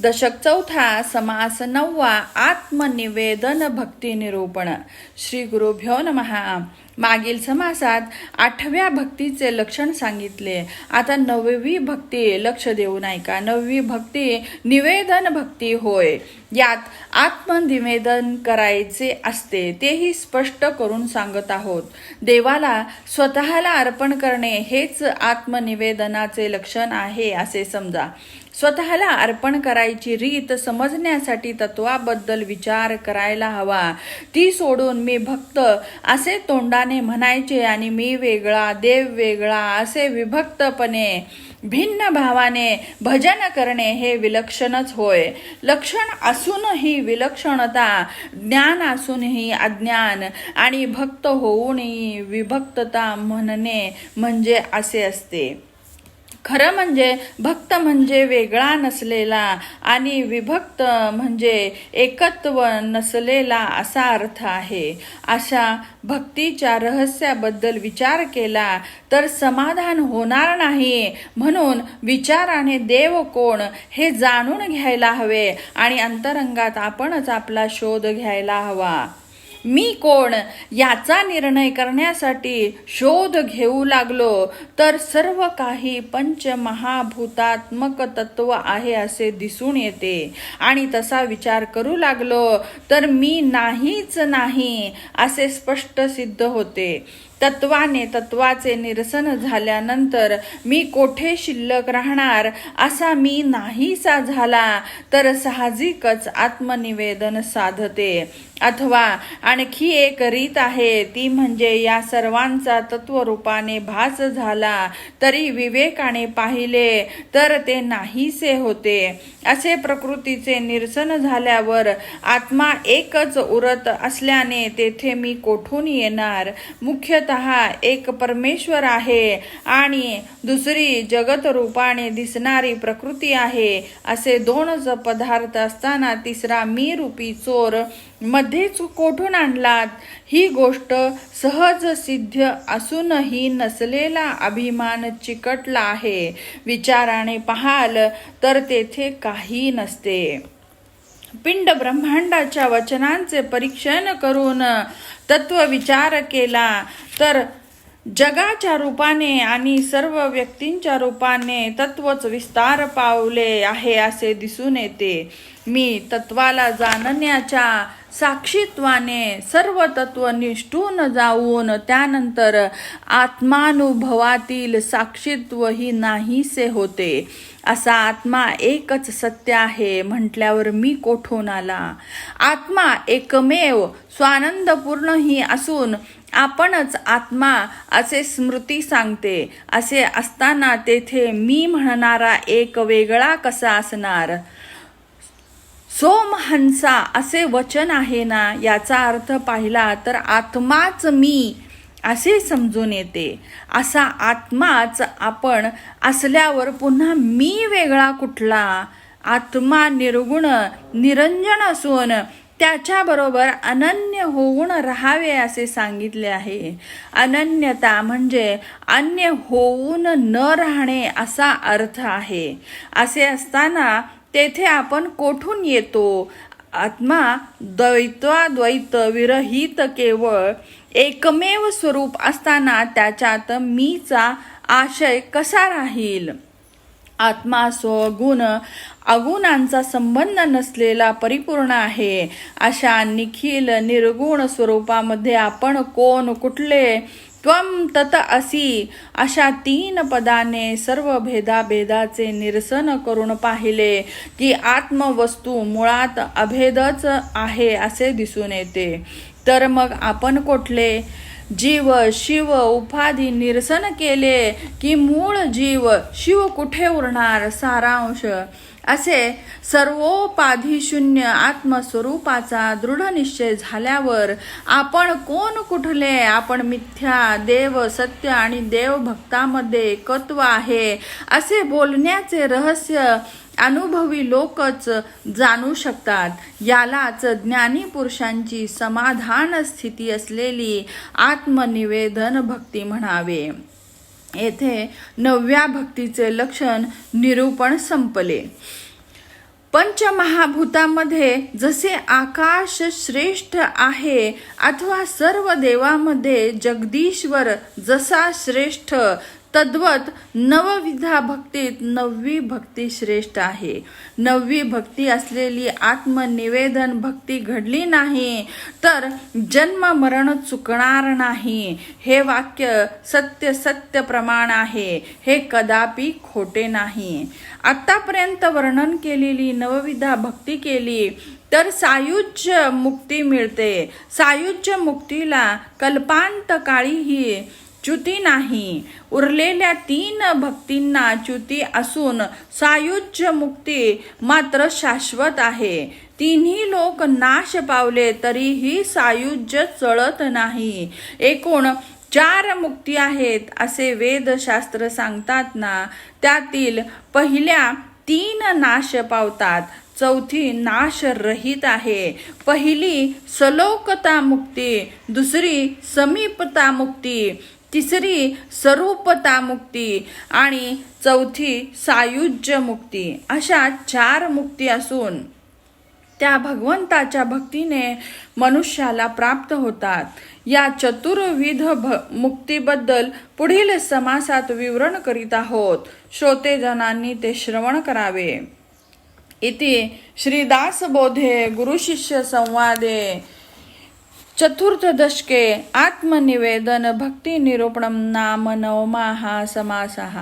दशक चौथा समास नववा आत्मनिवेदन भक्ती निरूपण. श्री गुरुभ्यो नमः. मागील समासात 8व्या भक्तीचे लक्षण सांगितले. आता 9वी भक्ती लक्ष देऊन ऐका. 9वी भक्ती निवेदन भक्ती होय. यात आत्मनिवेदन करायचे असते तेही स्पष्ट करून सांगत आहोत. देवाला स्वतःला अर्पण करणे हेच आत्मनिवेदनाचे लक्षण आहे असे समजा. स्वतःला अर्पण करायची रीत समजण्यासाठी तत्वाबद्दल विचार करायला हवा. ती सोडून मी भक्त असे तोंडाने म्हणायचे आणि मी वेगळा देव वेगळा असे विभक्तपणे भिन्न भावाने भजन करणे हे विलक्षणच होय. लक्षण असूनही विलक्षणता, ज्ञान असूनही अज्ञान आणि भक्त होऊनही विभक्तता म्हणणे म्हणजे असे असते. खरं म्हणजे भक्त म्हणजे वेगळा नसलेला आणि विभक्त म्हणजे एकत्व नसलेला असा अर्थ आहे. अशा भक्तीच्या रहस्याबद्दल विचार केला तर समाधान होणार नाही. म्हणून विचाराने देव कोण हे जाणून घ्यायला हवे आणि अंतरंगात आपणच आपला शोध घ्यायला हवा. मी कोण याचा निर्णय करण्यासाठी शोध घेऊ लागलो तर सर्व काही पंचमहाभूतात्मक तत्व आहे असे दिसून येते आणि तसा विचार करू लागलो तर मी नाहीच नाही असे स्पष्ट सिद्ध होते. तत्वाने तत्वाचे निरसन झाल्यानंतर मी कोठे शिल्लक राहणार. असा मी नाहीसा झाला तर साहजिकच आत्मनिवेदन साधते. अथवा आणखी एक रीत आहे ती म्हणजे या सर्वांचा तत्वरूपाने भास झाला तरी विवेकाने पाहिले तर ते नाहीसे होते. असे प्रकृतीचे निरसन झाल्यावर आत्मा एकच उरत असल्याने तेथे मी कोठून येणार. मुख्यतः एक परमेश्वर आहे आणि दुसरी जगत रूपाने दिसणारी प्रकृती आहे. असे दोनच पदार्थ असताना तिसरा मी रूपी चोर मध्येच कोठून आणलात. ही गोष्ट सहज सिद्ध असूनही नसलेला अभिमान चिकटला आहे. विचाराने पाहाल तर तेथे काही नसते. पिंड ब्रह्मांडाच्या वचनांचे परीक्षण करून तत्व विचार केला तर जगाच्या रूपाने आणि सर्व व्यक्तींच्या रूपाने तत्वच विस्तार पावले आहे असे दिसून येते. मी तत्वाला जाणण्याच्या साक्षीत्वाने सर्व तत्व निष्ठून जाऊन त्यानंतर आत्मानुभवातील साक्षीत्व ही नाहीसे होते. असा आत्मा एकच सत्य आहे म्हटल्यावर मी कोठून आला. आत्मा एकमेव स्वानंदपूर्णही असून आपणच आत्मा असे स्मृती सांगते. असे असताना तेथे मी म्हणणारा एक वेगळा कसा असणार. सोमहंसा असे वचन आहे ना. याचा अर्थ पाहिला तर आत्माच मी असे समजून येते. असा आत्माच आपण असल्यावर पुन्हा मी वेगळा कुठला. आत्मा निर्गुण निरंजन असून त्याच्याबरोबर अनन्य होऊन राहावे असे सांगितले आहे. अनन्यता म्हणजे अन्य होऊन न राहणे असा अर्थ आहे. असे असताना तेथे आपण कोठून येतो. आत्मा द्वैताद्वैत विरहित केवळ एकमेव स्वरूप असताना त्याच्यात मीचा आशय कसा राहील. आत्मा स्वगुण अगुणांचा संबंध नसलेला परिपूर्ण आहे. अशा निखिल निर्गुण स्वरूपामध्ये आपण कोण कुठले. त्वम तत असी अशा 3 पदाने सर्व भेदाभेदाचे निरसन करून पाहिले की आत्मवस्तू मुळात अभेदच आहे असे दिसून येते. तर मग आपण कोठले. जीव शिव उपाधी निरसन केले की मूळ जीव शिव कुठे उरणार. सारांश असे सर्वोपाधिशून्य आत्मस्वरूपाचा दृढ निश्चय झाल्यावर आपण कोण कुठले. आपण मिथ्या देव सत्य आणि देव भक्तामध्ये एकत्व आहे असे बोलण्याचे रहस्य अनुभवी लोकच जाणू शकतात. यालाच ज्ञानी पुरुषांची समाधान स्थिती असलेली आत्मनिवेदन भक्ती म्हणावे. येथे 9व्या भक्तीचे लक्षण निरूपण संपले. पंचमहाभूतामध्ये जसे आकाश श्रेष्ठ आहे अथवा सर्व देवामध्ये जगदीश्वर जसा श्रेष्ठ, तद्वत नवविधा भक्तीत 9वी भक्ती श्रेष्ठ आहे. 9वी भक्ती असलेली आत्मनिवेदन भक्ती घडली नाही तर जन्म मरण चुकणार नाही. हे वाक्य सत्य सत्य प्रमाण आहे, हे कदापि खोटे नाही. आतापर्यंत वर्णन केलेली नवविधा भक्ती केली तर सायुज्य मुक्ती मिळते. सायुज्य मुक्तीला कल्पांत काळीही च्युती नाही. उरलेल्या 3 भक्तींना च्युती असून सायुज्य मुक्ती मात्र शाश्वत आहे. तिन्ही लोक नाश पावले तरीही सायुज्य चळत नाही. एकूण 4 मुक्ती आहेत असे वेदशास्त्र सांगतात ना, त्यातील पहिल्या 3 नाश पावतात, 4थी नाश रहित आहे. पहिली सलोकता मुक्ती, दुसरी समीपता मुक्ती, तिसरी स्वरूपता मुक्ती आणि 4थी सायुज्य मुक्ती, अशा 4 मुक्ती असून त्या भगवंताच्या भक्तीने मनुष्याला प्राप्त होतात. या चतुर्विध मुक्तीबद्दल पुढील समासात विवरण करीत आहोत. श्रोतेजनांनी ते श्रवण करावे. इति श्रीदासबोधे गुरुशिष्य संवादे चतुर्थदशके आत्मनिवेदन भक्ती निरूपणं नाम 9मा समासः.